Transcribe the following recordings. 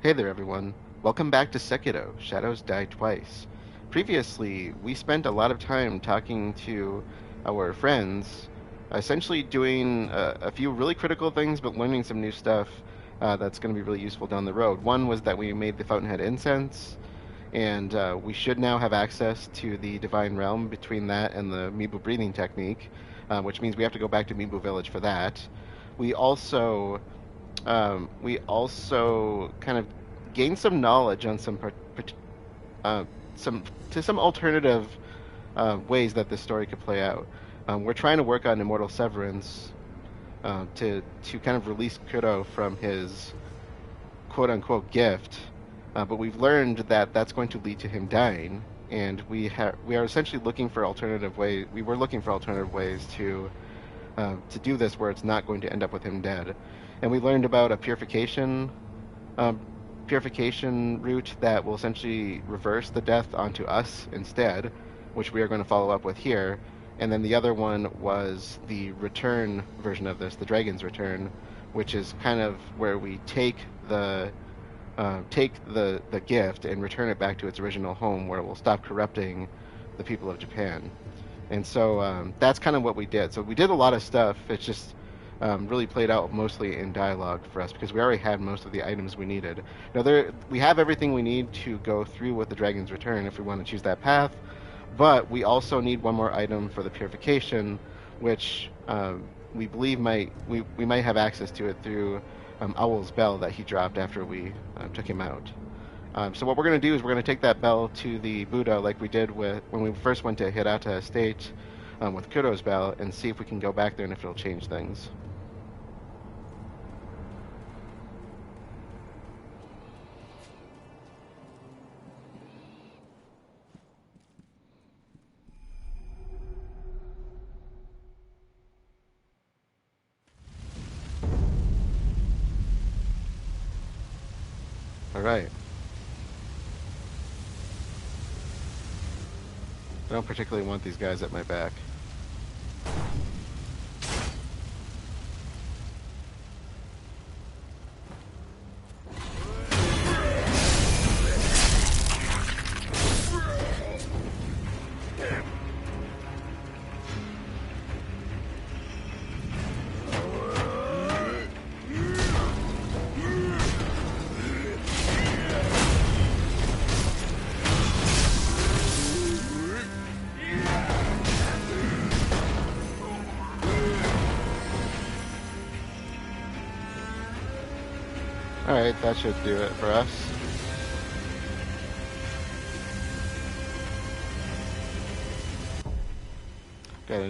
Hey there everyone, welcome back to Sekiro, Shadows Die Twice. Previously, we spent a lot of time talking to our friends, essentially doing a few really critical things, but learning some new stuff that's going to be really useful down the road. One was that we made the Fountainhead Incense, and we should now have access to the Divine Realm between that and the Mibu breathing technique, which means we have to go back to Mibu Village for that. We also we also kind of gained some knowledge on uh, some alternative ways that this story could play out. We're trying to work on Immortal Severance to kind of release Kuro from his quote unquote gift, but we've learned that that's going to lead to him dying, and we are essentially looking for alternative ways. We were looking for alternative ways to do this where it's not going to end up with him dead. And we learned about a um, purification route that will essentially reverse the death onto us instead, which we are going to follow up with here. And then the other one was the return version of this, the Dragon's Return, which is kind of where we take the gift and return it back to its original home, where it will stop corrupting the people of Japan. And so that's kind of what we did. So we did a lot of stuff. It's just really played out mostly in dialogue for us because we already had most of the items we needed. Now we have everything we need to go through with the Dragon's Return if we want to choose that path, but we also need one more item for the Purification, which we believe we might have access to it through Owl's Bell that he dropped after we took him out. So what we're going to do is we're going to take that bell to the Buddha like we did when we first went to Hirata Estate with Kuro's bell, and see if we can go back there and if it'll change things. All right. I don't particularly want these guys at my back. Alright, that should do it for us. Got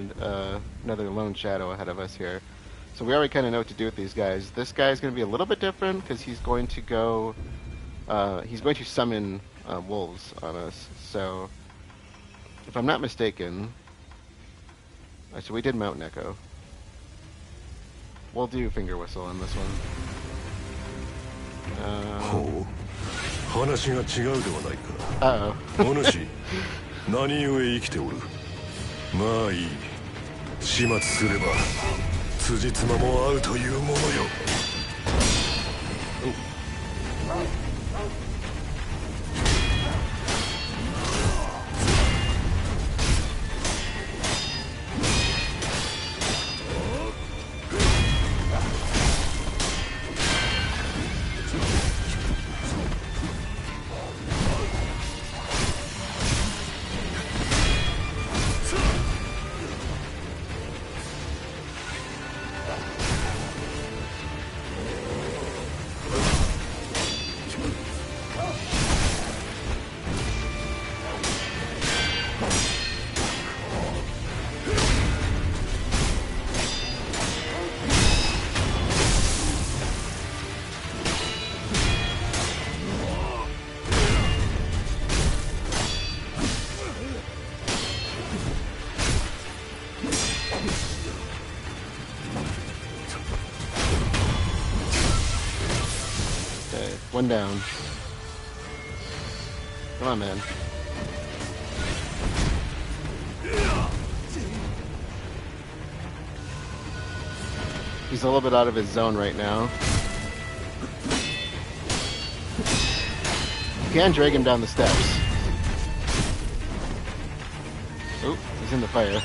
another lone shadow ahead of us here. So we already kind of know what to do with these guys. This guy's going to be a little bit different because he's going to summon wolves on us. So, if I'm not mistaken, so we did Mountain Echo. We'll do Finger Whistle on this one. ほう、話が違うではないか。Uh-oh. お主、何故生きておる。まあいい。始末すれば、辻褄も合うというものよ。One down. Come on, man. He's a little bit out of his zone right now. can drag him down the steps. Oh, he's in the fire.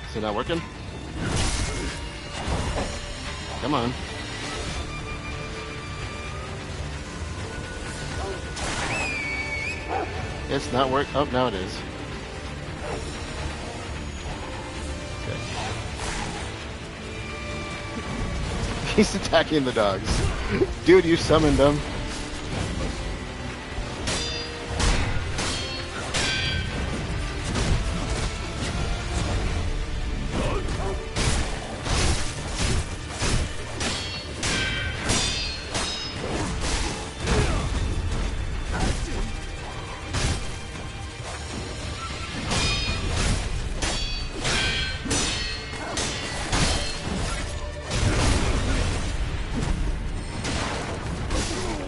Is it not working? Come on. It's not work. Oh, now it is. Okay. He's attacking the dogs. Dude, you summoned them.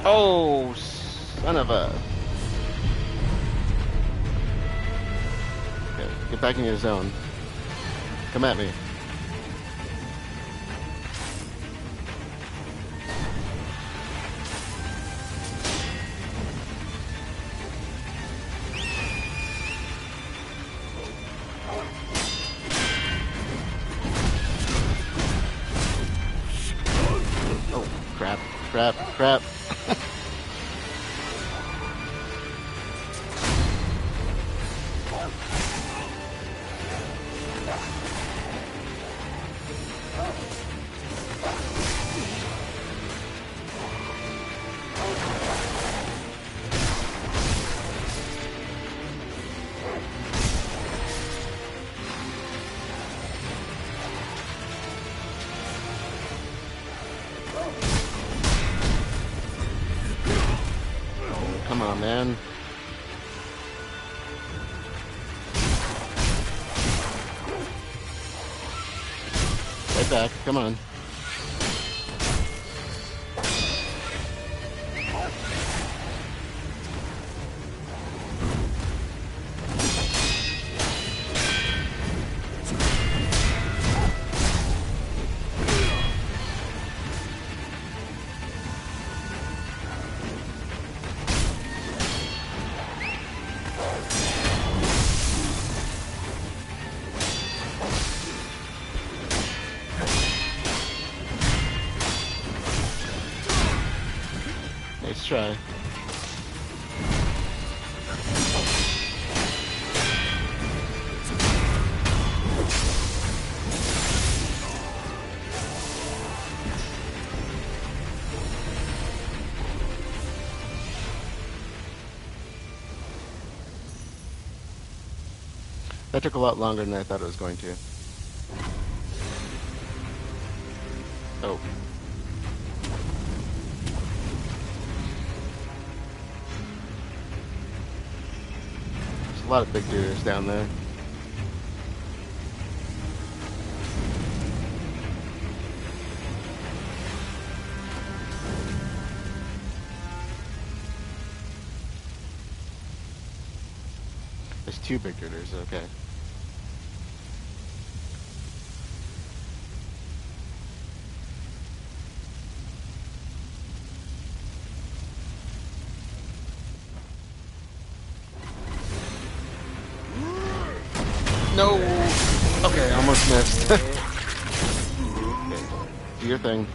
Oh, son of a... Okay, get back in your zone. Come at me. Oh, crap, crap, crap. Come on, man. Right back. Come on. Nice try. That took a lot longer than I thought it was going to. Oh. There's a lot of big dudes down there. There's two big dudes, okay. No! Okay, almost missed. Okay. Do your thing.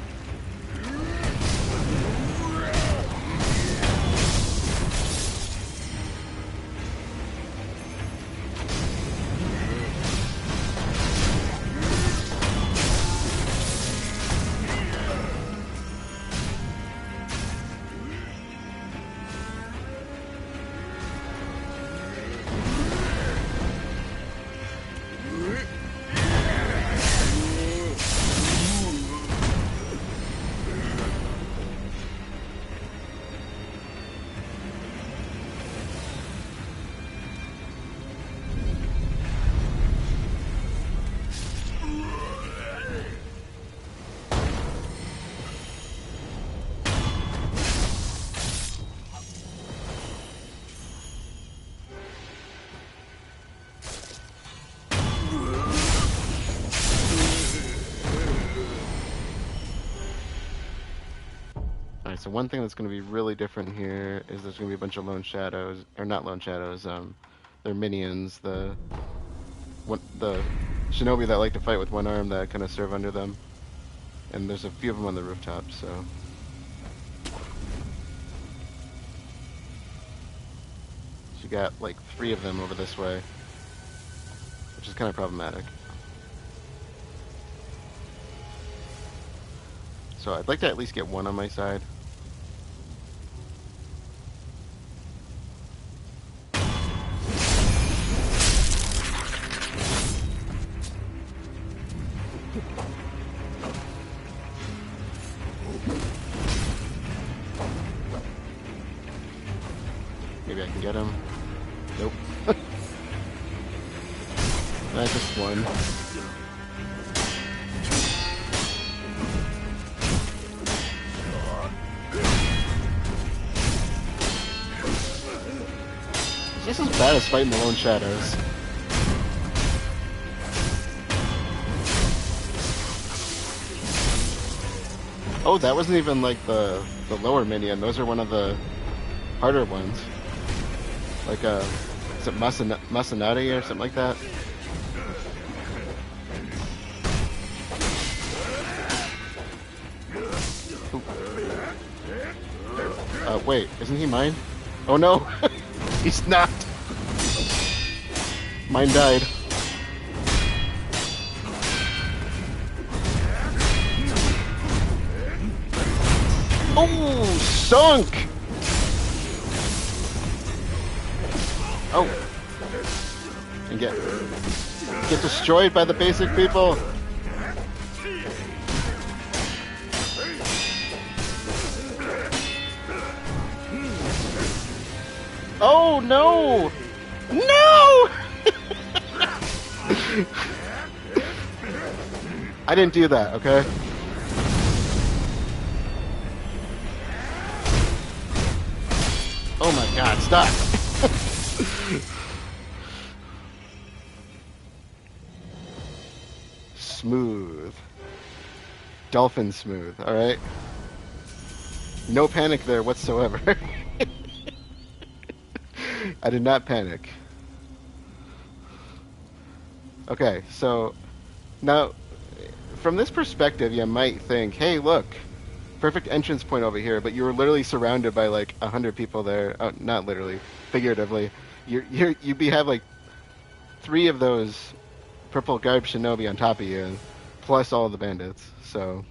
so one thing that's going to be really different here is there's going to be a bunch of lone shadows, or not lone shadows, they're minions, the shinobi that like to fight with one arm that kind of serve under them. And there's a few of them on the rooftop, so... You got like 3 of them over this way, which is kind of problematic. So I'd like to at least get one on my side. Maybe I can get him. Nope. That's just one. Is this as bad as fighting the lone shadows? Oh, that wasn't even like the lower minion. Those are one of the harder ones. Like is it Masanaga or something like that? Wait, isn't he mine? Oh no, he's not. Mine died. Oh, sunk! Oh, and get destroyed by the basic people. Oh no! No! I didn't do that, okay? Oh my god, stop! Smooth. Dolphin smooth, alright? No panic there whatsoever. I did not panic. Okay, so now from this perspective you might think, hey look, perfect entrance point over here, but you were literally surrounded by like 100 people there. Oh, not literally, figuratively. You'd have like 3 of those purple garb shinobi on top of you, plus all the bandits. So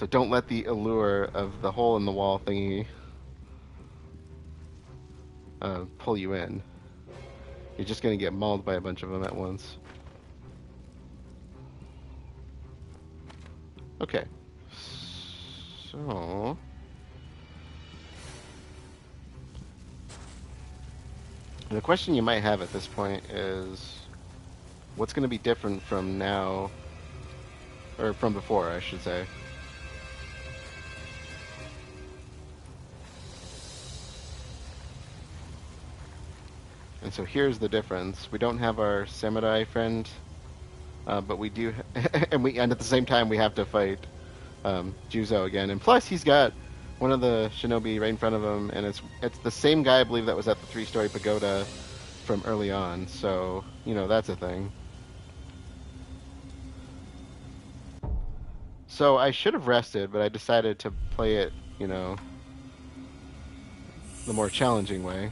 don't let the allure of the hole in the wall thingy pull you in. You're just gonna get mauled by a bunch of them at once. Okay. So the question you might have at this point is, what's going to be different from now, or from before, I should say. And so here's the difference. We don't have our samurai friend, but we do, and at the same time we have to fight Juzou again. And plus he's got one of the shinobi right in front of him, and it's the same guy, I believe, that was at the 3-story pagoda from early on. So, you know, that's a thing. So I should have rested, but I decided to play it, you know, the more challenging way.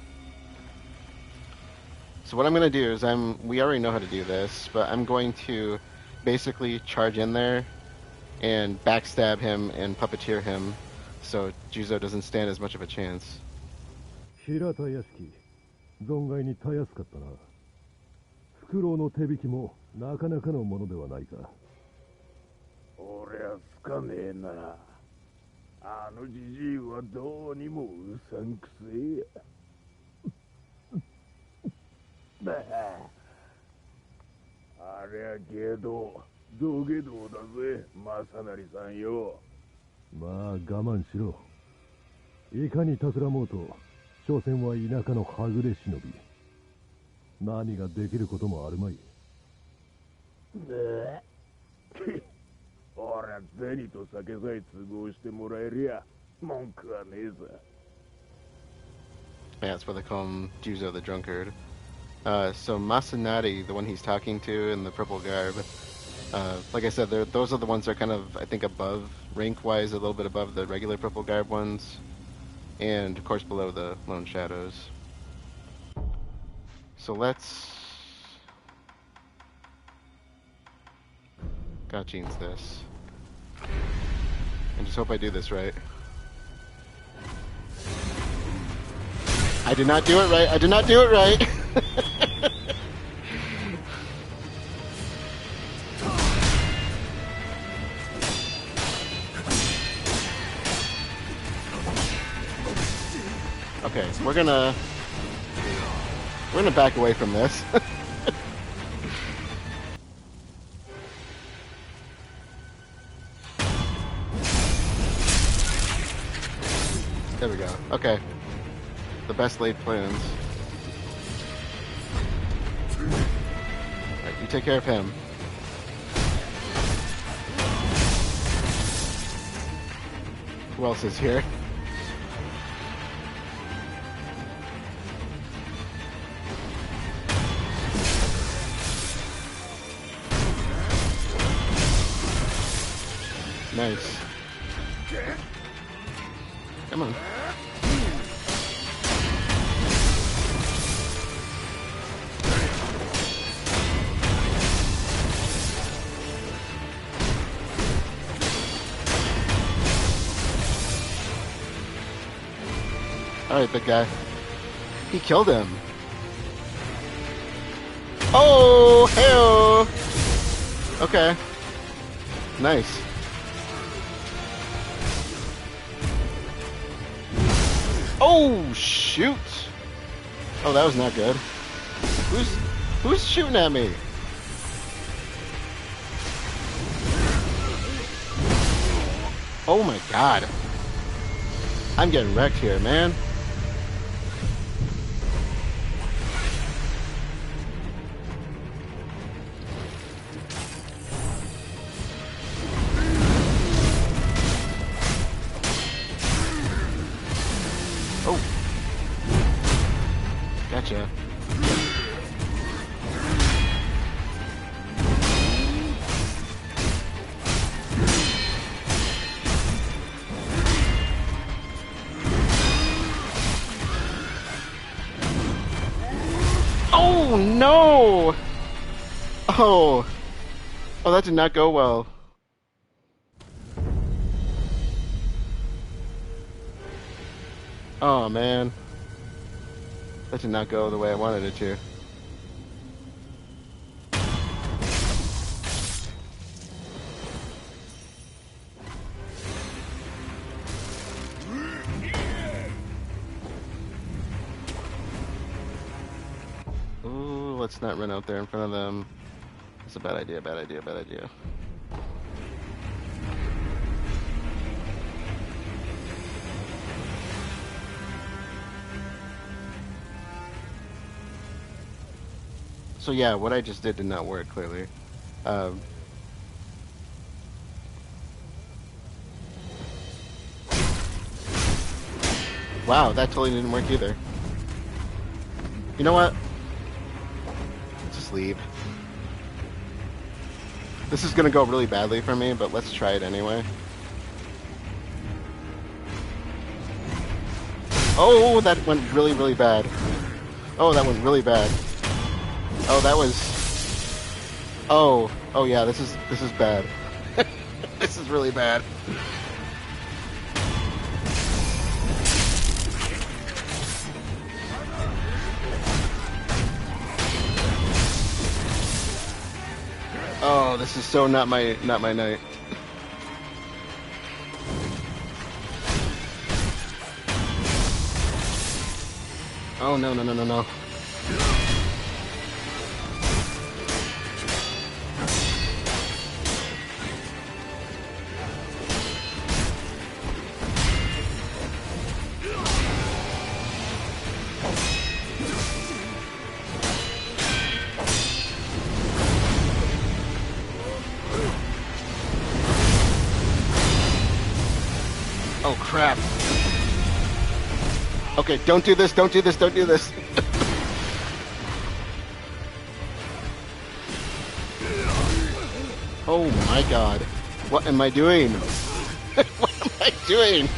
So what I'm going to do is we already know how to do this, but I'm going to basically charge in there and backstab him and puppeteer him so Juzou doesn't stand as much of a chance. Hirata Estate, 存外にたやすかったな。フクロウの手引きもなかなかのものではないか。俺はつかねえな。あのじじいはどうにもうさんくせえや。ありゃけど、土下座だぜ、正成さんよ。まあ我慢しろ。いかに企もうと、所詮は田舎のはぐれ忍び。何ができることもあるまい。俺は銭と酒さえ都合してもらえりゃ文句はねえさ。 Yeah, that's why they call him Juzou the Drunkard. So Masanari, the one he's talking to in the purple garb, like I said, those are the ones that are kind of, I think, above, rank-wise, a little bit above the regular purple garb ones. And, of course, below the Lone Shadows. So let's... Gotchine's this. And just hope I do this right. I did not do it right. I did not do it right. Okay, we're gonna back away from this. There we go. Okay. The best laid plans. Alright, you take care of him. Who else is here? Nice. Come on. Alright, big guy. He killed him. Oh, hey-oh. Okay. Nice. Oh, shoot. Oh, that was not good. Who's shooting at me? Oh my god. I'm getting wrecked here, man. Oh. Gotcha. Oh no! Oh. Oh, that did not go well. Oh man. That did not go the way I wanted it to. Ooh, let's not run out there in front of them. That's a bad idea, bad idea, bad idea. So yeah, what I just did not work, clearly. Wow, that totally didn't work either. You know what? Let's just leave. This is gonna go really badly for me, but let's try it anyway. Oh, that went really, really bad. Oh, that went really bad. Oh, that was... Oh, oh yeah, this is bad. This is really bad. Oh, this is so not my night. Oh no no no no no. Oh crap. Okay, don't do this, don't do this, don't do this. Oh my god. What am I doing? What am I doing?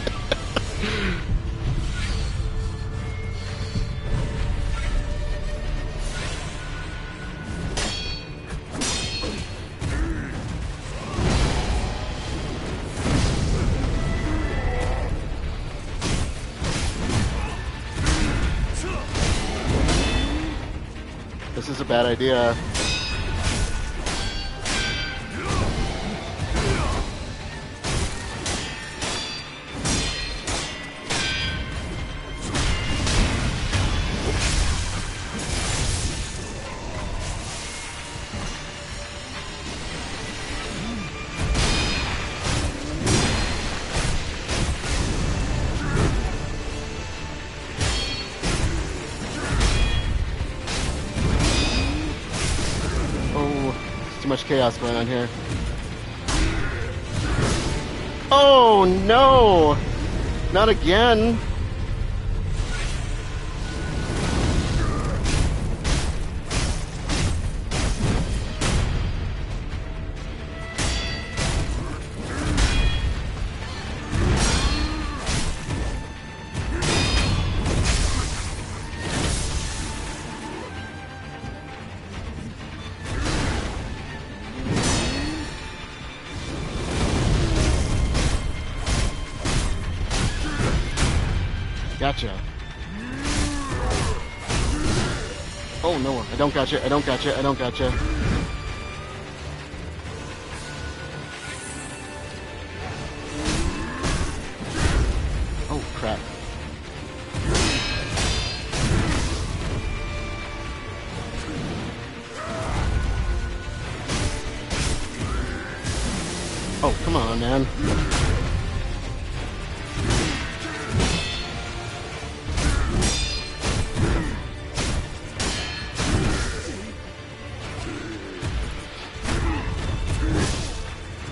This is a bad idea. Too much chaos going on here. Oh no! Not again! Gotcha. Oh no, I don't gotcha, I don't gotcha, I don't gotcha. Oh crap. Oh, come on, man.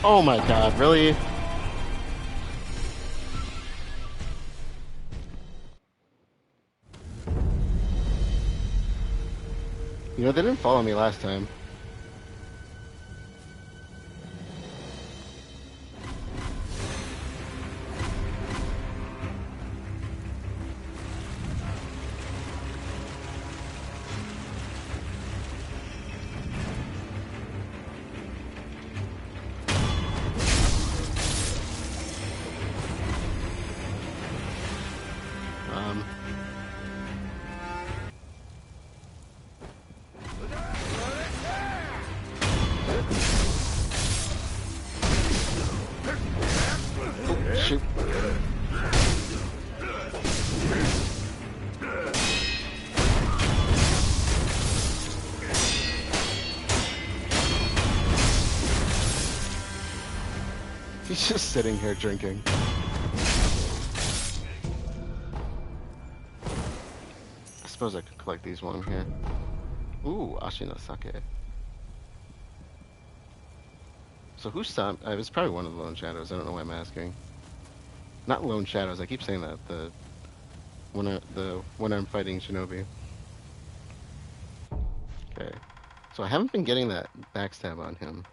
Oh my god, really? You know, they didn't follow me last time. Shoot. He's just sitting here drinking. I suppose I could collect these while I'm here. Ooh, Ashina sake. So who's Sam? It was probably one of the Lone Shadows. I don't know why I'm asking. Not Lone Shadows. I keep saying that. The when I'm fighting Shinobi. Okay. So I haven't been getting that backstab on him.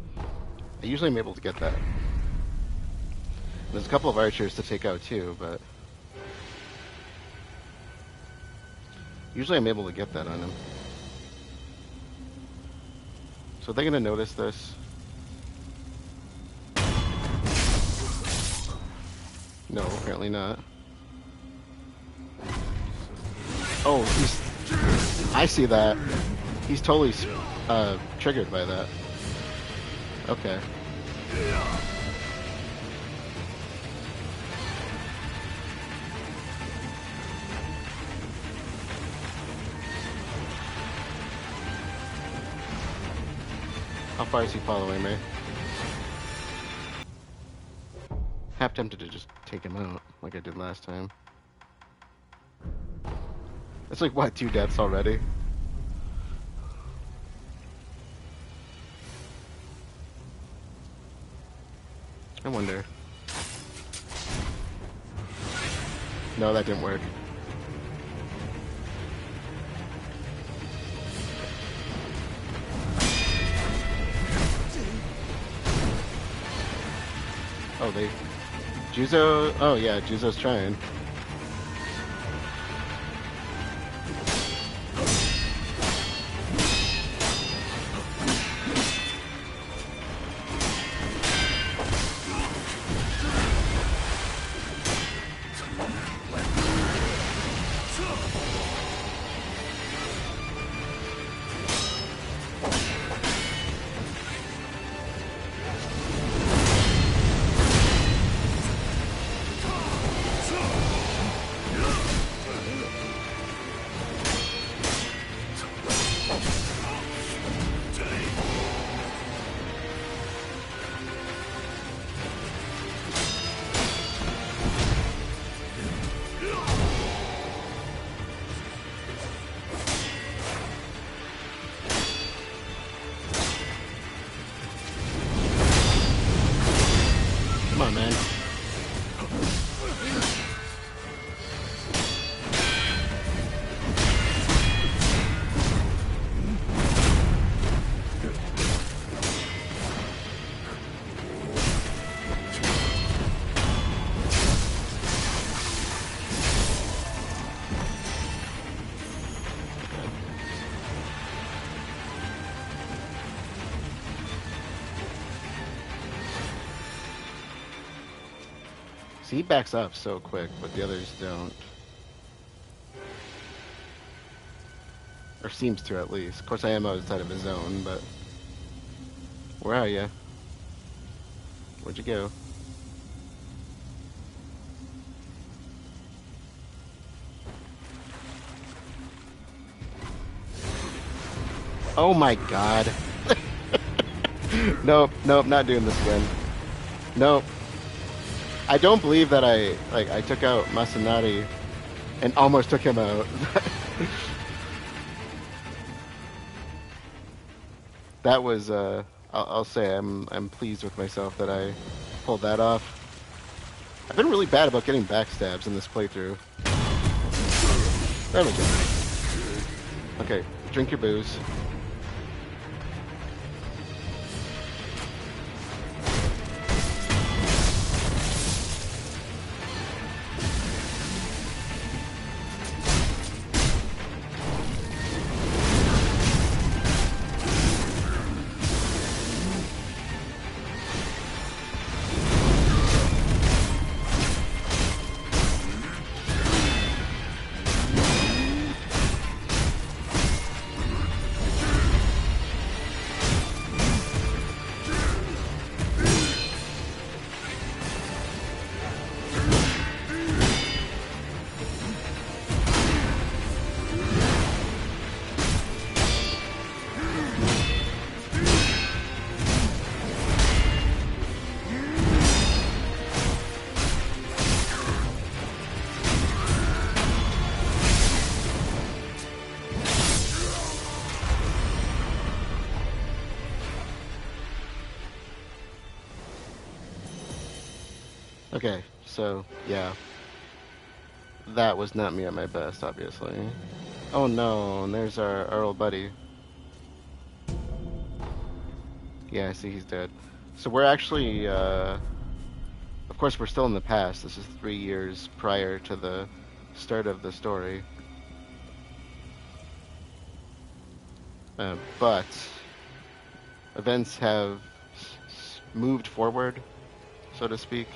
I usually am able to get that. There's a couple of archers to take out too, but usually I'm able to get that on him. So they're gonna notice this. No, apparently not. Oh, I see that. He's totally triggered by that. Okay. How far is he following me? Half tempted to just take him out, like I did last time. It's like, what, 2 deaths already? I wonder. No, that didn't work. Oh, Juzou... Oh, yeah, Juzou's trying. Come on, man. See, he backs up so quick, but the others don't. Or seems to, at least. Of course, I am outside of his zone, but... Where are you? Where'd you go? Oh my god. Nope, nope, not doing this again. Nope. I don't believe that I took out Masanaga and almost took him out. That was, I'll say I'm pleased with myself that I pulled that off. I've been really bad about getting backstabs in this playthrough. There we go. Okay, drink your booze. Okay, so, yeah. That was not me at my best, obviously. Oh no, and there's our old buddy. Yeah, I see he's dead. So we're actually, of course we're still in the past. This is 3 years prior to the start of the story. But events have moved forward, so to speak.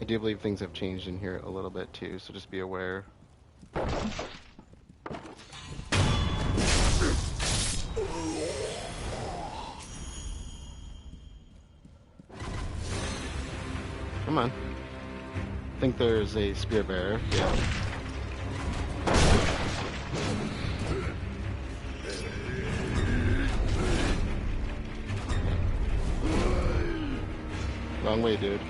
I do believe things have changed in here a little bit too, so just be aware. Come on. I think there's a spear bearer, yeah. Wrong way, dude.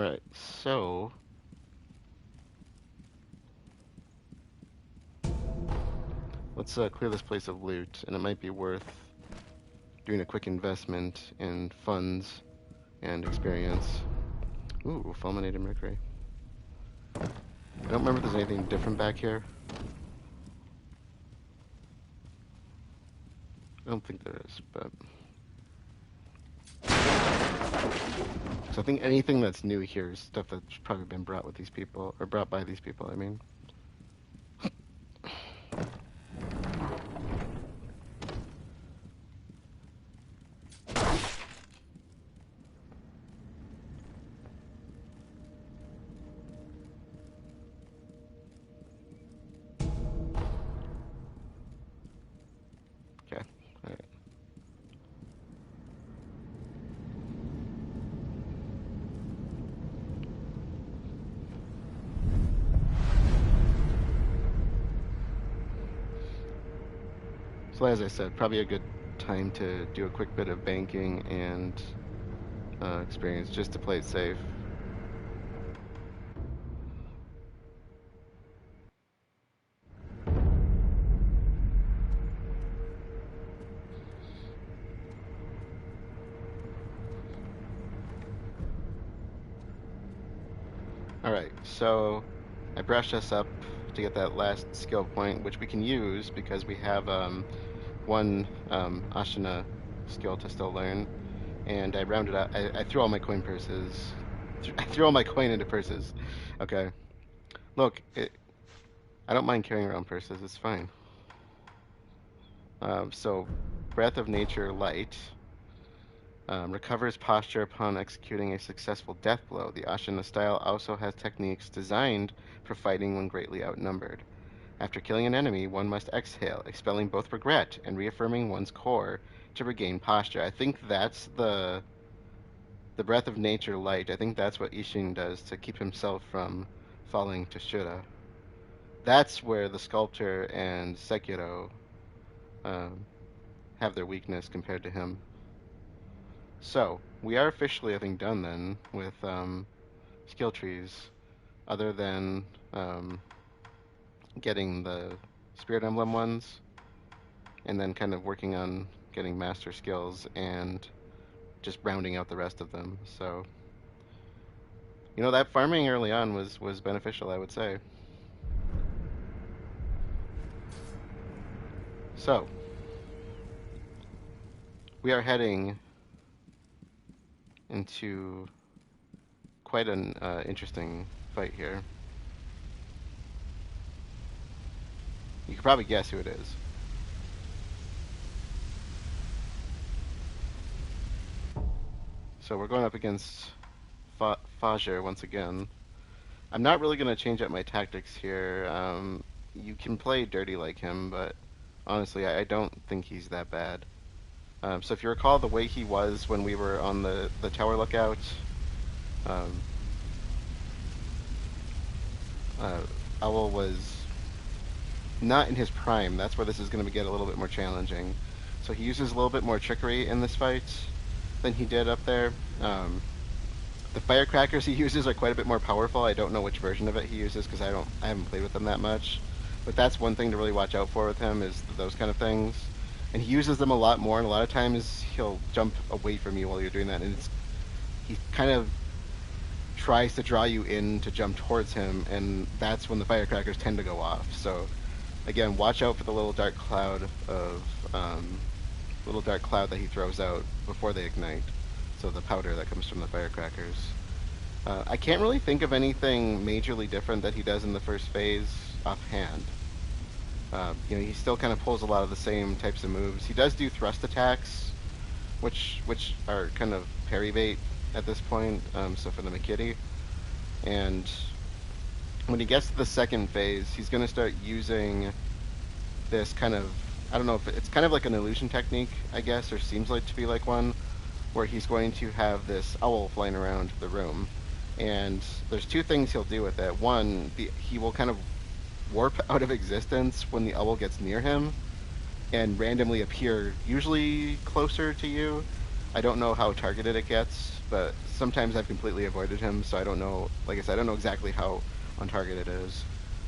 Alright, so let's clear this place of loot, and it might be worth doing a quick investment in funds and experience. Ooh, fulminated mercury. I don't remember if there's anything different back here. I don't think there is, but... So I think anything that's new here is stuff that's probably been brought with these people, or brought by these people, I mean. Okay, alright. So as I said, probably a good time to do a quick bit of banking and experience just to play it safe. Alright, so I brushed us up to get that last skill point, which we can use because we have one Ashina skill to still learn, and I rounded out. I threw all my coin purses. I threw all my coin into purses. Okay, look, I don't mind carrying around purses. It's fine. So, Breath of Nature Light recovers posture upon executing a successful death blow. The Ashina style also has techniques designed for fighting when greatly outnumbered. After killing an enemy, one must exhale, expelling both regret and reaffirming one's core to regain posture. I think that's the Breath of Nature Light. I think that's what Isshin does to keep himself from falling to Shura. That's where the Sculptor and Sekiro have their weakness compared to him. So, we are officially, I think, done then with skill trees, other than getting the Spirit Emblem ones, and then kind of working on getting master skills and just rounding out the rest of them. So, you know, that farming early on was beneficial, I would say. So, we are heading into quite an interesting fight here. You can probably guess who it is. So we're going up against Fajr once again. I'm not really going to change up my tactics here. You can play dirty like him, but honestly, I don't think he's that bad. So if you recall the way he was when we were on the tower lookout, Owl was not in his prime. That's where this is going to get a little bit more challenging. So he uses a little bit more trickery in this fight than he did up there. The firecrackers he uses are quite a bit more powerful. I don't know which version of it he uses because I haven't played with them that much. But that's one thing to really watch out for with him is those kind of things. And he uses them a lot more, and a lot of times he'll jump away from you while you're doing that, and he kind of tries to draw you in to jump towards him, and that's when the firecrackers tend to go off. So again, watch out for the little dark cloud that he throws out before they ignite. So the powder that comes from the firecrackers. I can't really think of anything majorly different that he does in the first phase offhand. You know, he still kind of pulls a lot of the same types of moves. He does do thrust attacks, which are kind of parry bait at this point, so for the Makiti. And when he gets to the second phase, he's going to start using this kind of, I don't know if it's kind of like an illusion technique, I guess, or seems like to be like one, where he's going to have this owl flying around the room. And there's two things he'll do with it. One, he will kind of warp out of existence when the owl gets near him and randomly appear, usually closer to you. I don't know how targeted it gets, but sometimes I've completely avoided him, so I don't know. Like I said, I don't know exactly how on target it is.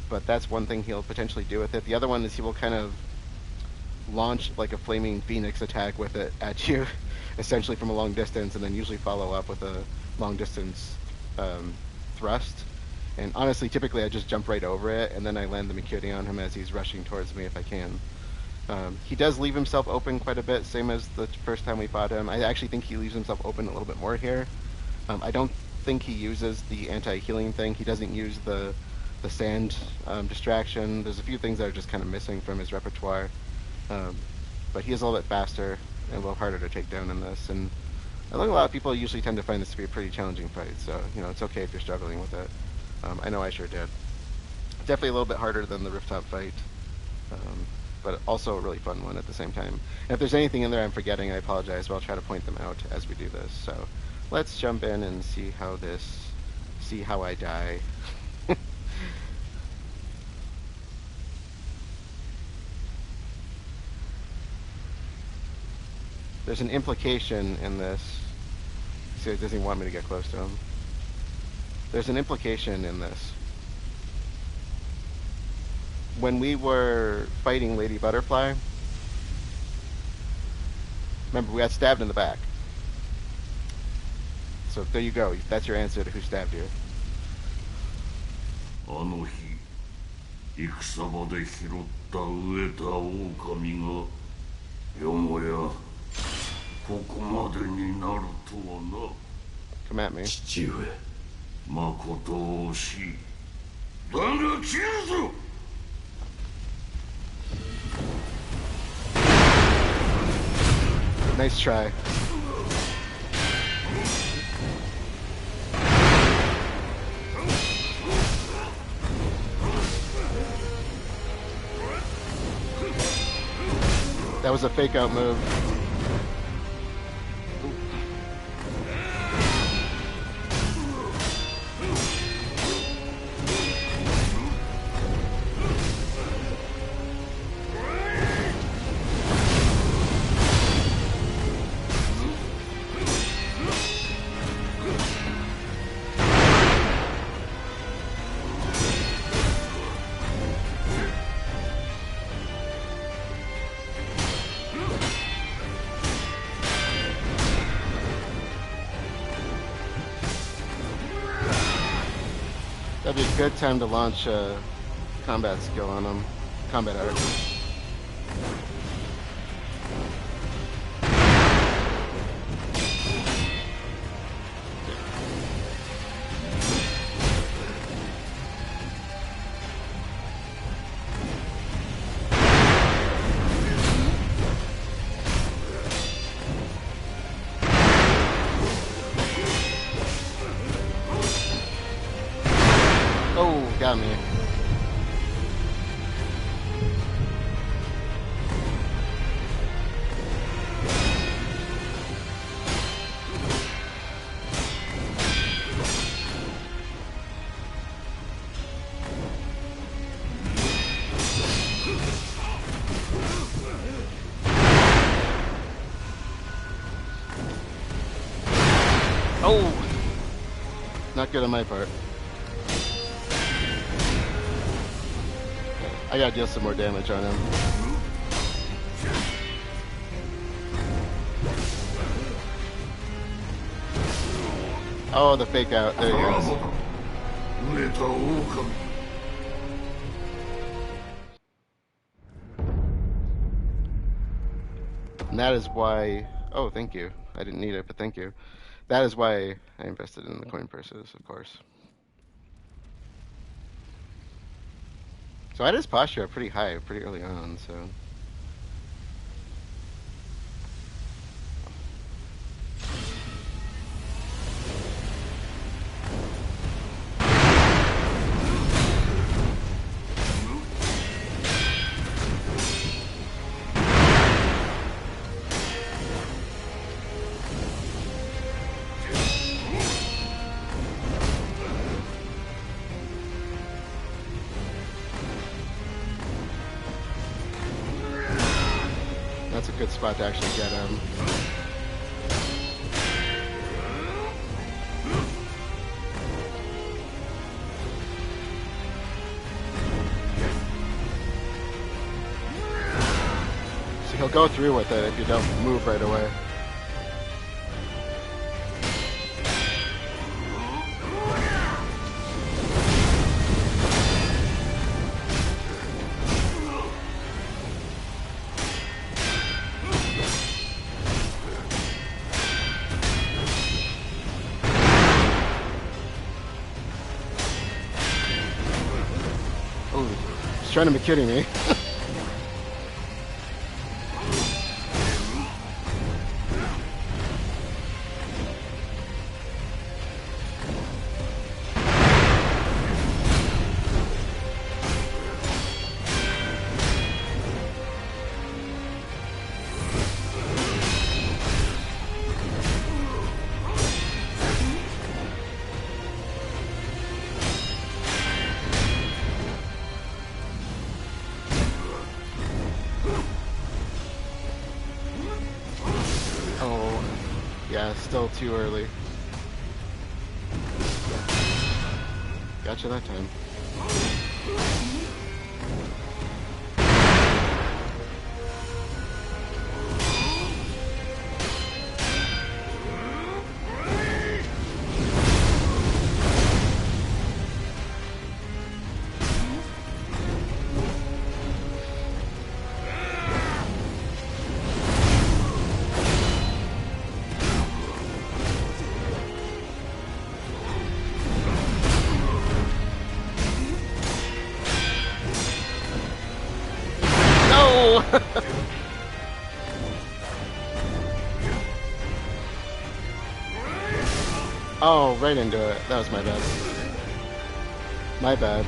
But that's one thing he'll potentially do with it. The other one is he will kind of launch like a flaming phoenix attack with it at you, essentially from a long distance, and then usually follow up with a long distance um, thrust. And honestly, typically I just jump right over it, and then I land the Mikiri on him as he's rushing towards me if I can. He does leave himself open quite a bit, same as the first time we fought him. I actually think he leaves himself open a little bit more here. I don't think he uses the anti-healing thing. He doesn't use the sand distraction. There's a few things that are just kind of missing from his repertoire. But he is a little bit faster and a little harder to take down in this. And I think a lot of people usually tend to find this to be a pretty challenging fight. So, you know, it's okay if you're struggling with it. I know I sure did. Definitely a little bit harder than the rooftop fight. But also a really fun one at the same time. And if there's anything in there I'm forgetting, I apologize, but I'll try to point them out as we do this. So let's jump in and see how I die. There's an implication in this. See, it doesn't want me to get close to him. There's an implication in this. When we were fighting Lady Butterfly, remember we got stabbed in the back. So there you go. That's your answer to who stabbed you. あの日、戦場で拾った飢えた狼がよもやここまでになるとはな。Come at me. 父上、まこと惜しい。だが切るぞ。Nice try. That was a fake out move. That'd be a good time to launch a combat skill on him. Combat art. Oh, got me. Oh! Not good on my part. I gotta deal some more damage on him. Oh, the fake out. There he goes. And that is why... Oh, thank you. I didn't need it, but thank you. That is why I invested in the coin purses, of course. So I had his posture up pretty high, pretty early on, so... That's a good spot to actually get him. he'll go through with it if you don't move right away. Trying to be kidding me. Yeah, still too early. Gotcha that time. Oh, right into it. That was my bad. My bad.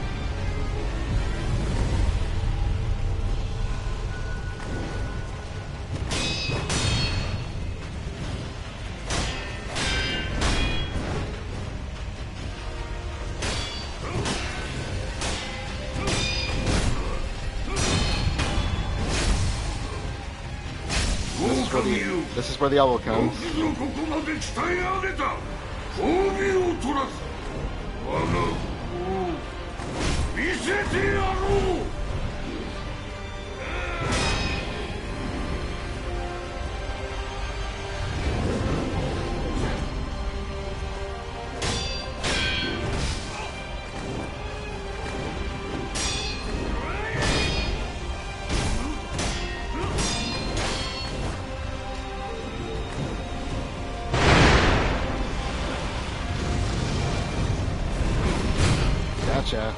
This is where the elbow comes. Gotcha.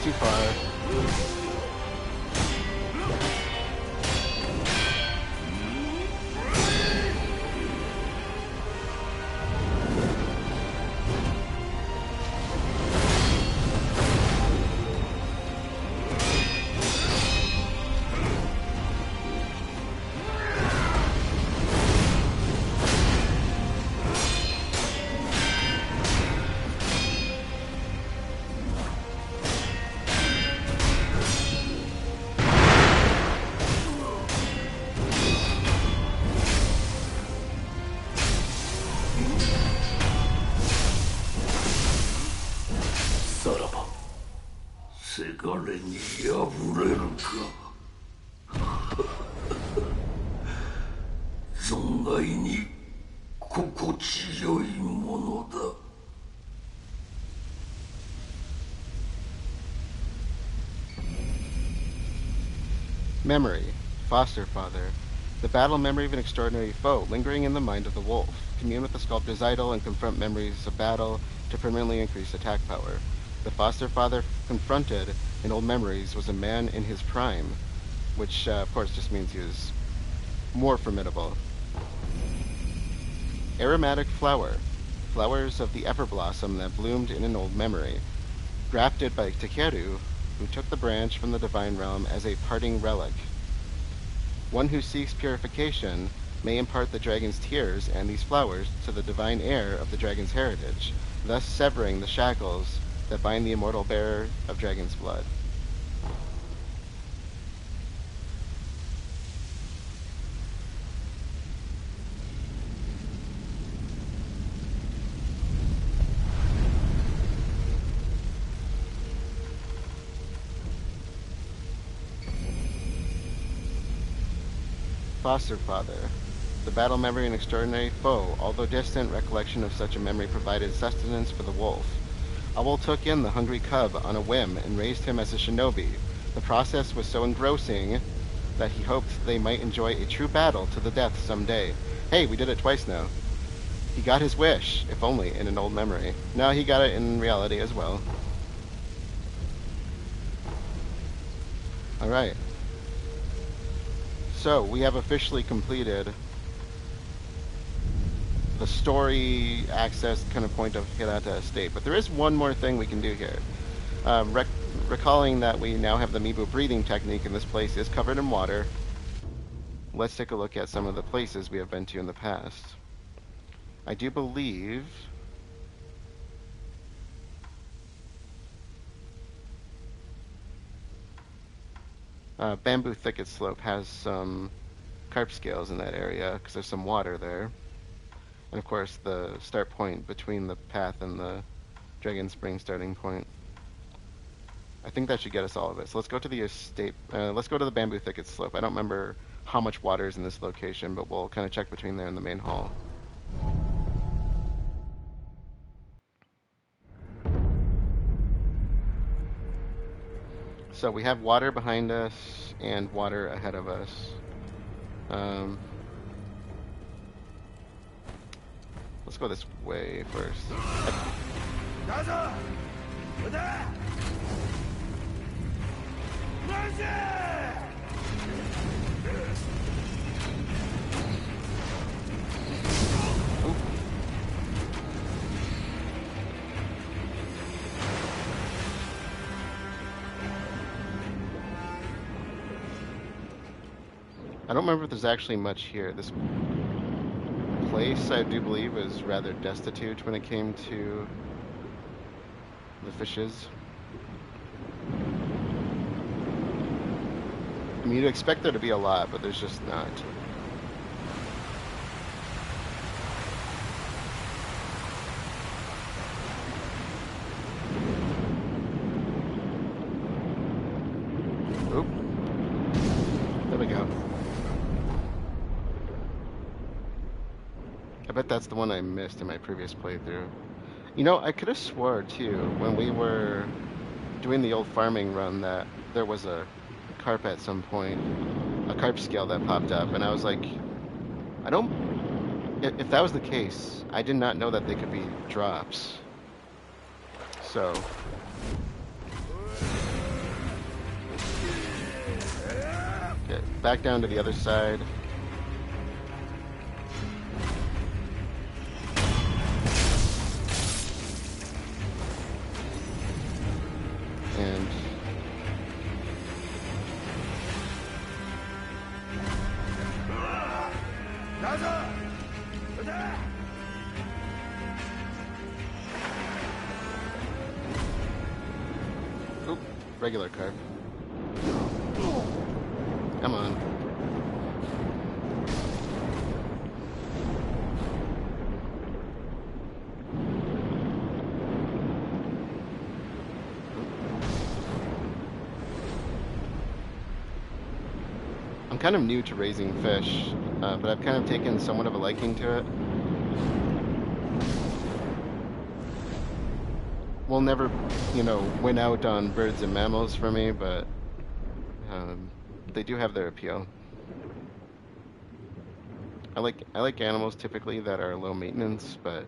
Too far. れに破れるか。存外に心地よいものだ。Memory, foster father. The battle memory of an extraordinary foe, lingering in the mind of the wolf. Commune with the sculptor's idol and confront memories of battle to permanently increase attack power. The foster father confronted in old memories was a man in his prime, which of course just means he was more formidable. Aromatic flower. Flowers of the everblossom that bloomed in an old memory. Grafted by Takeru, who took the branch from the divine realm as a parting relic. One who seeks purification may impart the dragon's tears and these flowers to the divine heir of the dragon's heritage, thus severing the shackles that bind the immortal bearer of dragon's blood. Foster father. The battle memory an extraordinary foe, although distant recollection of such a memory provided sustenance for the wolf. Owl took in the hungry cub on a whim and raised him as a shinobi. The process was so engrossing that he hoped they might enjoy a true battle to the death someday. Hey, we did it twice now. He got his wish, if only in an old memory. No, he got it in reality as well. Alright. So, we have officially completed the story access kind of point of Hirata Estate. But there is one more thing we can do here. Recalling that we now have the Mibu breathing technique and this place is covered in water, let's take a look at some of the places we have been to in the past. I do believe... Bamboo Thicket Slope has some carp scales in that area because there's some water there. And of course the start point between the path and the Dragon Spring starting point. I think that should get us all of it. So let's go to the estate. Let's go to the Bamboo Thicket Slope. I don't remember how much water is in this location, but we'll kind of check between there and the main hall. So we have water behind us and water ahead of us. Let's go this way first. I don't remember if there's actually much here. This place, I do believe, is rather destitute when it came to the fishes. I mean, you'd expect there to be a lot, but there's just not. Oop. There we go. I bet that's the one I missed in my previous playthrough. You know, I could have swore, too, when we were doing the old farming run that there was a carp at some point, a carp scale that popped up, and I was like, if that was the case, I did not know that they could be drops. So... okay, back down to the other side. And oop, regular carp. Come on. I'm kind of new to raising fish, but I've kind of taken somewhat of a liking to it. We'll never, win out on birds and mammals for me, but they do have their appeal. I like animals typically that are low maintenance, but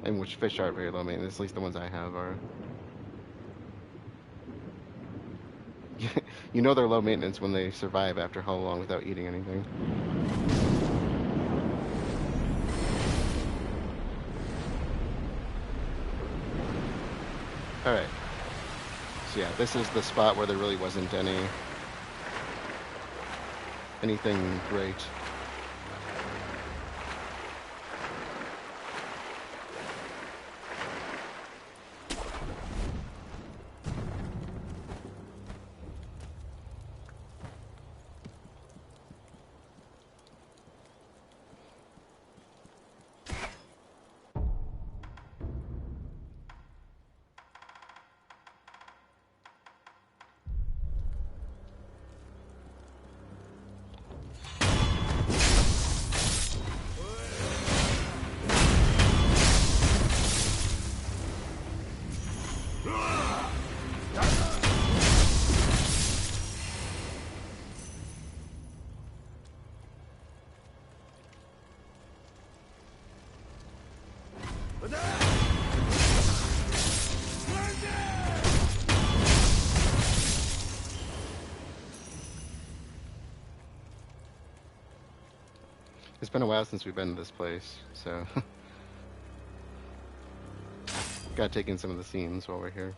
and which fish are very low maintenance. At least the ones I have are. You know they're low maintenance when they survive after how long without eating anything. Alright. So yeah, this is the spot where there really wasn't anything great. It's been a while since we've been to this place, so gotta take in some of the scenes while we're here.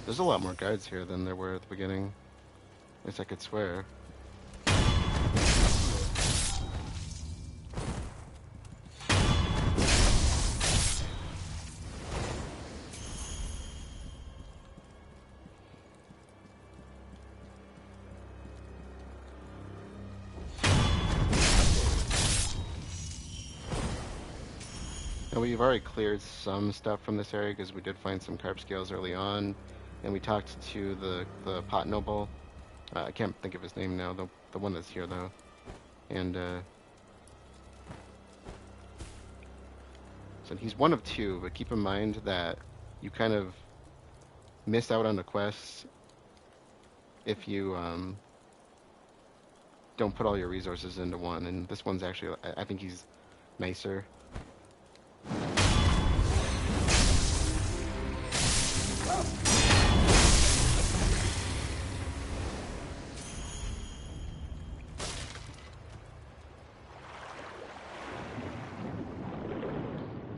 There's a lot more guards here than there were at the beginning. At least I could swear. Now we've already cleared some stuff from this area because we did find some carp scales early on. And we talked to the pot noble. I can't think of his name now, the one that's here though. And so he's one of two, but keep in mind that you kind of miss out on the quests if you don't put all your resources into one. And this one's actually, I think he's nicer.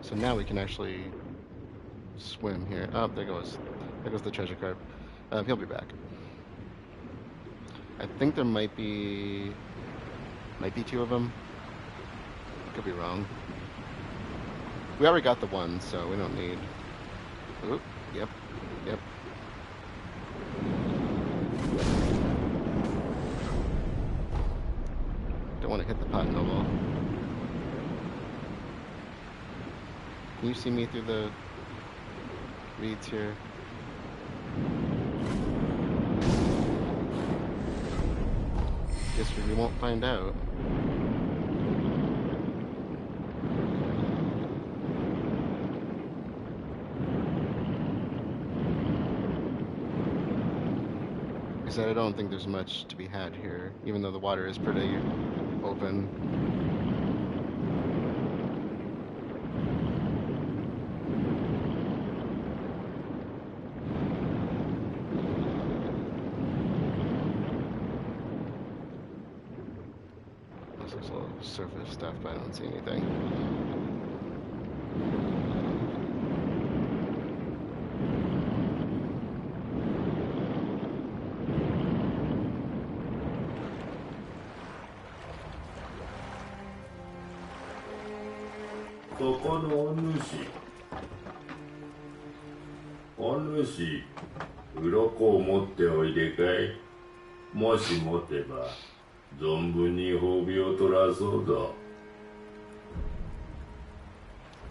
So now we can actually swim here. Oh, there goes the treasure carp. He'll be back. I think there might be two of them. Could be wrong. We already got the one, so we don't need. Oop, yep. Don't want to hit the pot noble. Can you see me through the reeds here? Guess we won't find out. Because I don't think there's much to be had here, even though the water is pretty open. looks a little surface stuff, but I don't see anything.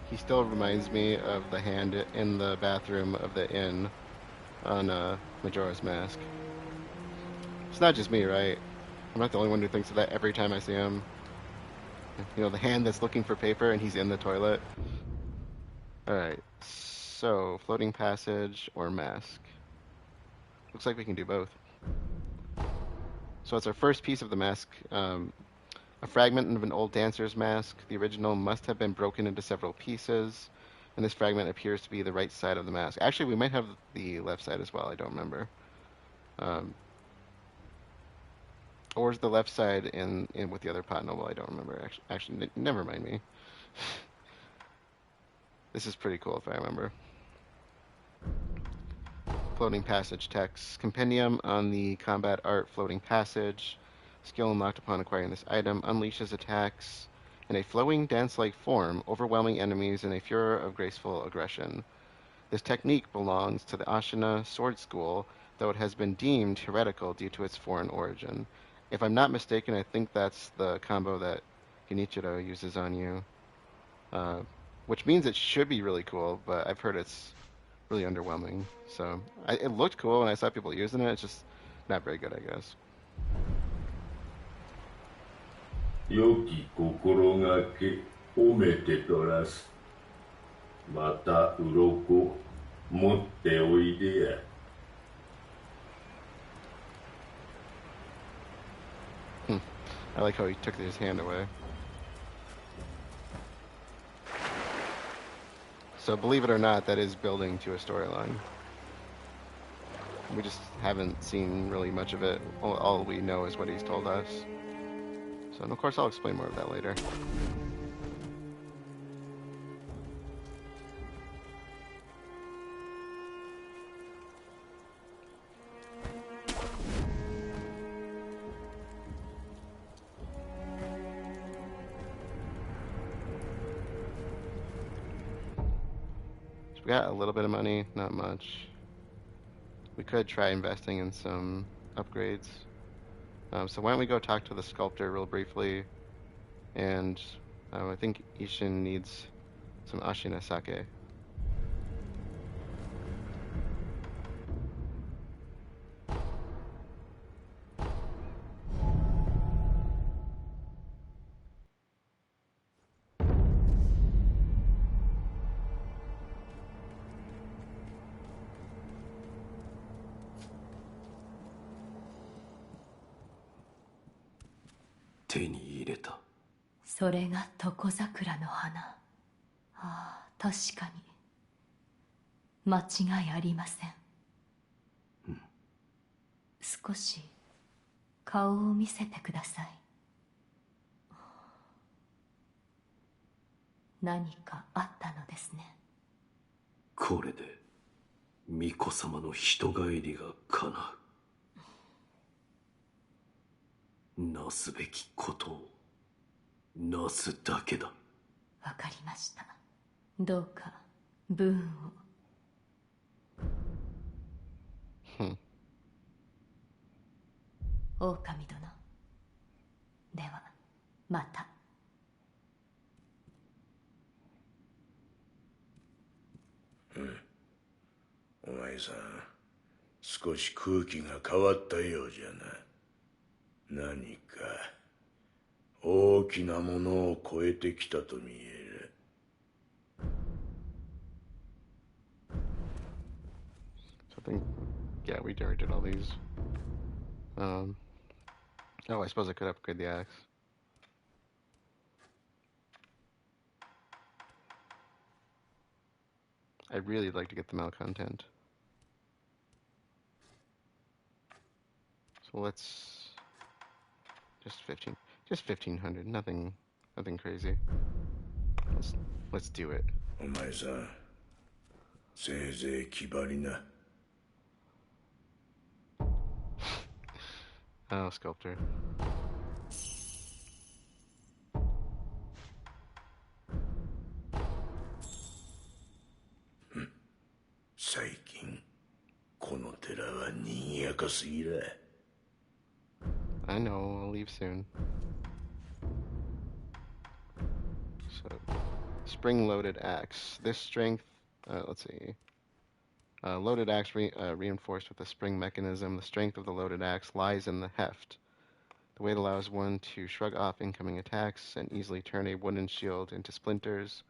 He still reminds me of the hand in the bathroom of the inn on Majora's Mask. It's not just me, right? I'm not the only one who thinks of that every time I see him. You know, the hand that's looking for paper and he's in the toilet. Alright, so floating passage or mask. Looks like we can do both. So it's our first piece of the mask. A fragment of an old dancer's mask. The original must have been broken into several pieces, and this fragment appears to be the right side of the mask. Actually, we might have the left side as well. I don't remember. Or is the left side in with the other pot noble? I don't remember. Actually, never mind me. This is pretty cool if I remember. Floating passage text. Compendium on the combat art floating passage. Skill unlocked upon acquiring this item unleashes attacks in a flowing dance-like form, overwhelming enemies in a furor of graceful aggression. This technique belongs to the Ashina sword school, though it has been deemed heretical due to its foreign origin. If I'm not mistaken, I think that's the combo that Genichiro uses on you, which means it should be really cool, but I've heard it's really underwhelming. So it looked cool and I saw people using it. It's just not very good, I guess. 良き心がけ褒めてとらす。また鱗持っておいでや。I like how he took his hand away. So believe it or not, that is building to a storyline. We just haven't seen really much of it. All we know is what he's told us. So, and of course, I'll explain more of that later. So we got a little bit of money, not much. We could try investing in some upgrades. So why don't we go talk to the sculptor real briefly, and I think Isshin needs some Ashina sake.手に入れた。それが床桜の花。ああ、確かに間違いありません。少し顔を見せてください。何かあったのですね。これで巫女様の人帰りが叶う。なすべきことをなすだけだ。わかりました。どうかブーンを。狼殿。ではまた。お前さん、少し空気が変わったようじゃな。何か大きなものを超えてきたと見える。So I think, yeah, we already did all these. Oh, I suppose I could upgrade the axe. I'd really like to get the malcontent. So let's just 15. Just 1500. Nothing crazy. Let's do it. お前さん、せいぜい気張りな。Oh, sculptor. 最近この寺は賑やかすぎら。 I know, I'll leave soon. So, spring-loaded axe. This strength, let's see. Loaded axe reinforced with a spring mechanism. The strength of the loaded axe lies in the heft. The weight allows one to shrug off incoming attacks and easily turn a wooden shield into splinters.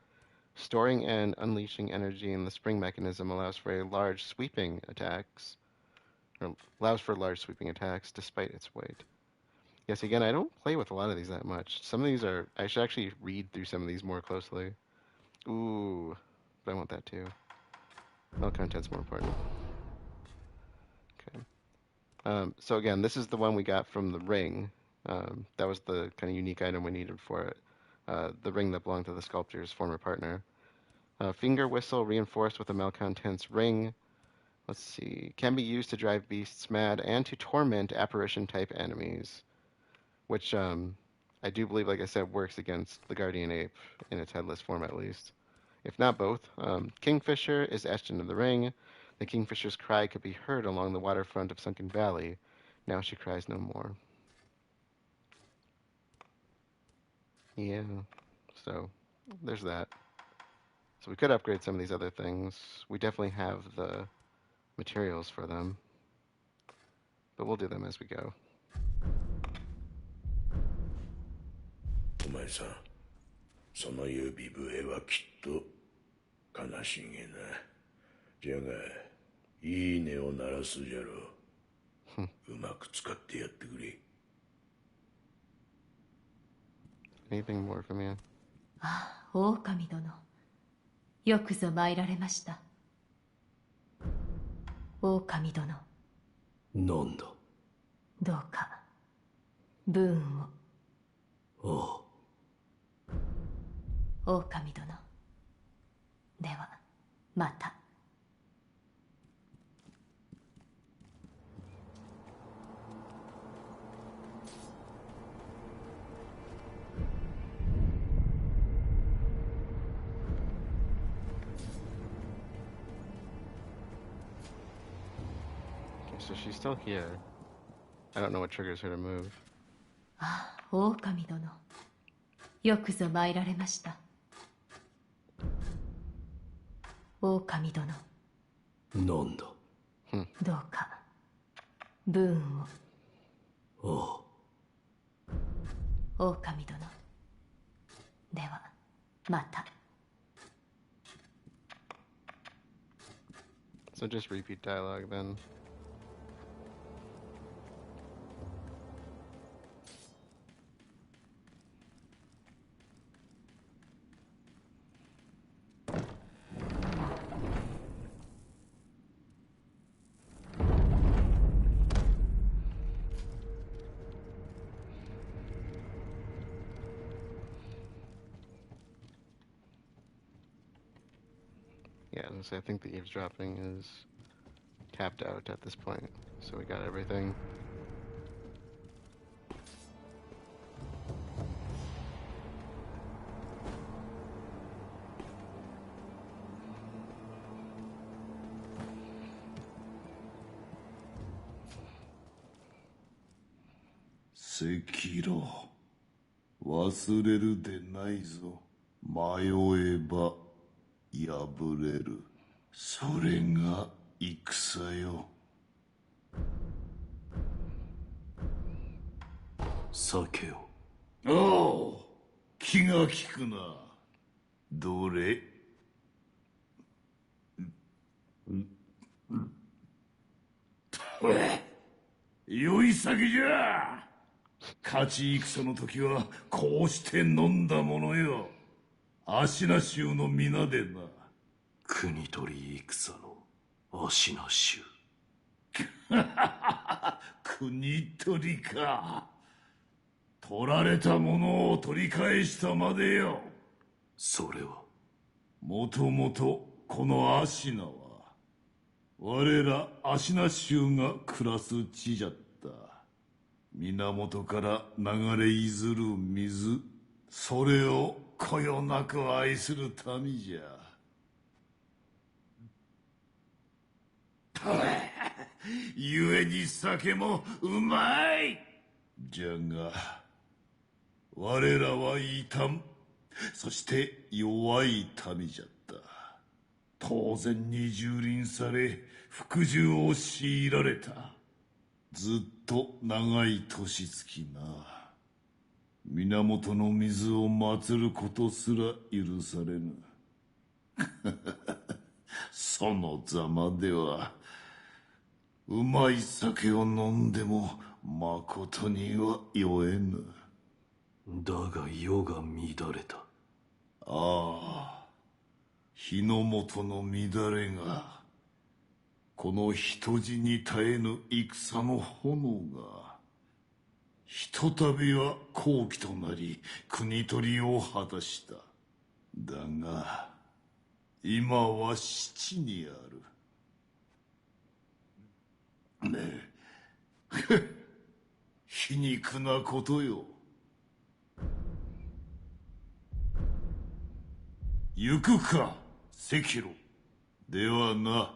Storing and unleashing energy in the spring mechanism allows for large sweeping attacks despite its weight. Yes, again, I don't play with a lot of these that much. Some of these I should actually read through some of these more closely. Ooh, but I want that too. Well, content's more important. Okay. So again, this is the one we got from the ring. That was the kind of unique item we needed for it. The ring that belonged to the sculptor's former partner. Finger whistle reinforced with a malcontents ring. Let's see. Can be used to drive beasts mad and to torment apparition-type enemies. Which I do believe, like I said, works against the Guardian Ape in its headless form at least. If not both. Kingfisher is etched into the ring. The kingfisher's cry could be heard along the waterfront of Sunken Valley. Now she cries no more. Yeah, so there's that. So we could upgrade some of these other things. We definitely have the materials for them. But we'll do them as we go. お前さん、その指笛はきっと悲しげな。じゃが、いい音を鳴らすじゃろう。うまく使ってやってくれ。Anything more from you? ああ、狼殿。よくぞ参られました。狼殿。なんだ。どうか、ブーンを。ああ。狼殿。では、また。So she's still here. I don't know what triggers her to move. ああ、狼殿。よくぞ参られました。狼殿。なんだ。どうか、ブーンを。ああ。狼殿。では、また。So just repeat dialogue then. Yeah, so I think the eavesdropping is tapped out at this point. So we got everything. Sekiro, 忘れるでないぞ。迷えば破れる。それが戦よ。酒を。おう、気が利くな。どれ？良い酒じゃ。勝ち戦の時はこうして飲んだものよ。芦名衆の皆でな。国取り戦の芦名衆。国取りか。取られたものを取り返したまでよ。それはもともとこのアシナは我らアシナ衆が暮らす地じゃった。源から流れいずる水、それをこよなく愛する民じゃ。故に酒もうまい。じゃが我らは異端、そして弱い民じゃった。当然に蹂躙され服従を強いられた。ずっと長い年月な。源の水を祀ることすら許されぬ。そのざまではうまい酒を飲んでもまことには酔えぬ。だが世が乱れた。ああ、日の元の乱れが、この人死に絶えぬ戦の炎が、ひとたびは好機となり国取りを果たした。だが今は死地にある。ねえ、皮肉なことよ。行くか、赤炉。ではな。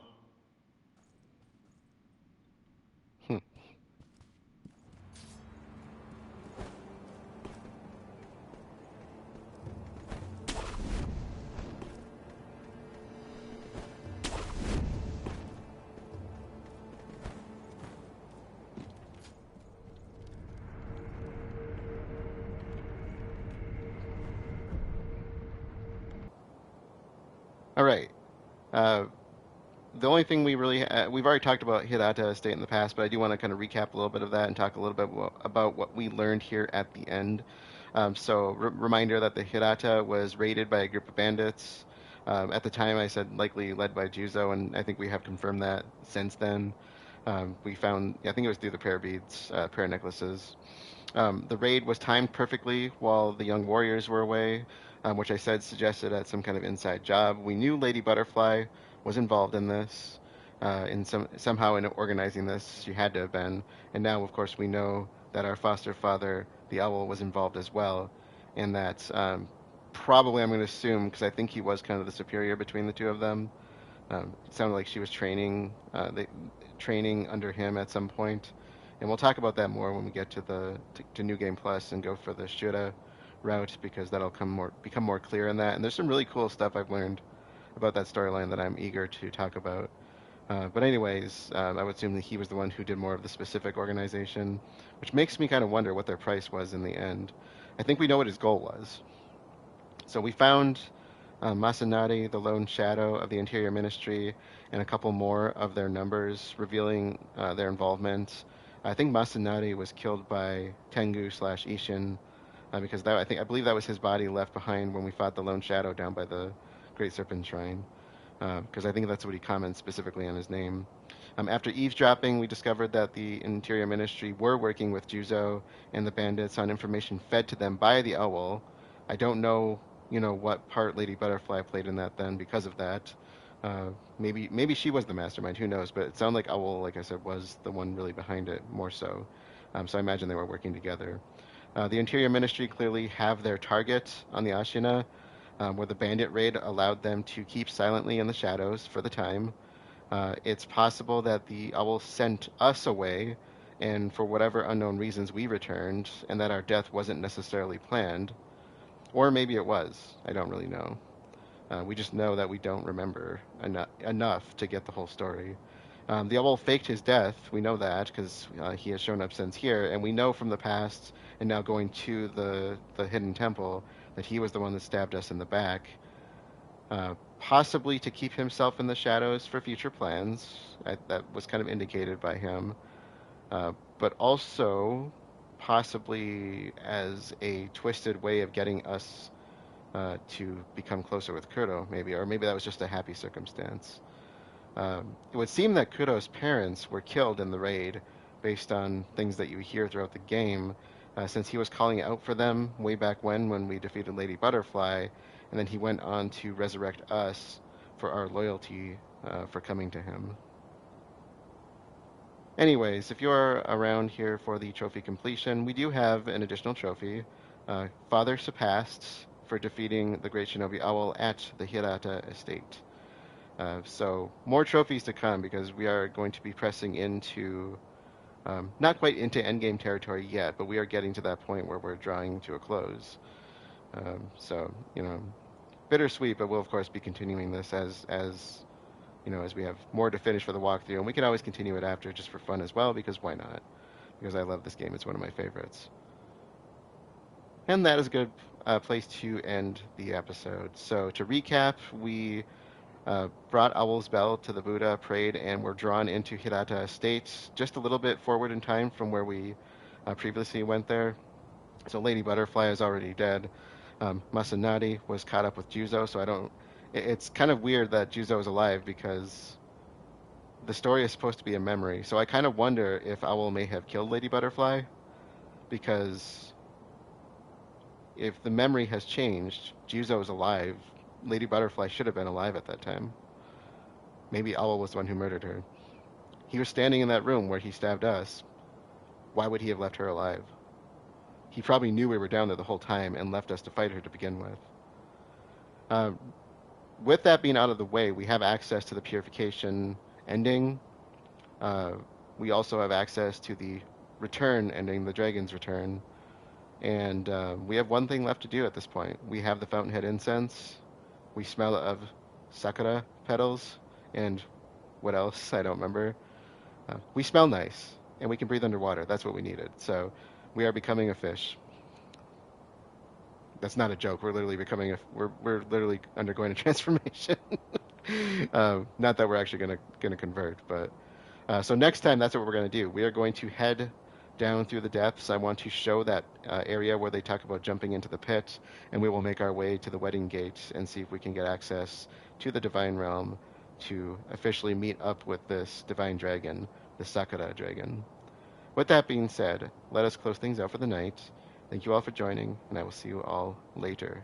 All right. The only thing we've already talked about Hirata Estate in the past, but I do want to kind of recap a little bit of that and talk a little bit about what we learned here at the end. Reminder that the Hirata was raided by a group of bandits. At the time, I said likely led by Juzou, and I think we have confirmed that since then. We found, I think it was through the prayer beads, prayer necklaces. The raid was timed perfectly while the young warriors were away, which I said suggested at some kind of inside job. We knew Lady Butterfly was involved in this, somehow in organizing this. She had to have been. And now, of course, we know that our foster father, the owl, was involved as well, and that probably, I'm going to assume, because I think he was kind of the superior between the two of them. It sounded like she was training under him at some point. And we'll talk about that more when we get to New Game Plus and go for the Shura route, because that'll become more clear in that. And there's some really cool stuff I've learned about that storyline that I'm eager to talk about. But anyways, I would assume that he was the one who did more of the specific organization, which makes me kind of wonder what their price was in the end. I think we know what his goal was. So we found Masanaga, the lone shadow of the Interior Ministry, and a couple more of their numbers, revealing their involvement. I think Masanaga was killed by Tengu/Isshin, because I believe that was his body left behind when we fought the lone shadow down by the Great Serpent Shrine, because I think that's what he comments specifically on his name. After eavesdropping, we discovered that the Interior Ministry were working with Juzou and the bandits on information fed to them by the owl. I don't know, what part Lady Butterfly played in that then because of that. Maybe she was the mastermind, who knows, but it sounded like Owl, like I said, was the one really behind it more so. So I imagine they were working together. The Interior Ministry clearly have their target on the Ashina, where the bandit raid allowed them to keep silently in the shadows for the time. It's possible that the Owl sent us away, and for whatever unknown reasons we returned, and that our death wasn't necessarily planned. Or maybe it was. I don't really know. We just know that we don't remember enough to get the whole story. The Owl faked his death. We know that because he has shown up since here, and we know from the past and now going to the hidden temple that he was the one that stabbed us in the back, possibly to keep himself in the shadows for future plans. That was kind of indicated by him, but also possibly as a twisted way of getting us to become closer with Kuro, maybe, or maybe that was just a happy circumstance. It would seem that Kuro's parents were killed in the raid, based on things that you hear throughout the game. since he was calling out for them way back when we defeated Lady Butterfly, and then he went on to resurrect us for our loyalty for coming to him. Anyways, if you're around here for the trophy completion, we do have an additional trophy. Father Surpassed for defeating the Great Shinobi Owl at the Hirata Estate. So more trophies to come because we are going to be pressing into, not quite into endgame territory yet, but we are getting to that point where we're drawing to a close. So, bittersweet, but we'll of course be continuing this as we have more to finish for the walkthrough, and we can always continue it after just for fun as well, because why not? Because I love this game. It's one of my favorites. And that is a good place to end the episode. So to recap, we brought Owl's Bell to the Buddha, prayed, and were drawn into Hirata Estate, just a little bit forward in time from where we previously went there. So Lady Butterfly is already dead. Masanaga was caught up with Juzou, so it's kind of weird that Juzou is alive because the story is supposed to be a memory. So I kind of wonder if Owl may have killed Lady Butterfly, because if the memory has changed, Juzou is alive. Lady Butterfly should have been alive at that time. Maybe Owl was the one who murdered her. He was standing in that room where he stabbed us. Why would he have left her alive? He probably knew we were down there the whole time and left us to fight her to begin with. With that being out of the way, we have access to the Purification ending. We also have access to the Return ending, the Dragon's Return. And we have one thing left to do at this point. We have the Fountainhead Incense. We smell of sakura petals. And what else? I don't remember. We smell nice. And we can breathe underwater. That's what we needed. So we are becoming a fish. That's not a joke. We're literally becoming we're literally undergoing a transformation. Not that we're actually gonna convert, but so next time that's what we're gonna do. We are going to head down through the depths. I want to show that area where they talk about jumping into the pit, and we will make our way to the wedding gate and see if we can get access to the divine realm to officially meet up with this divine dragon, the Sakura dragon. With that being said, let us close things out for the night. Thank you all for joining, and I will see you all later.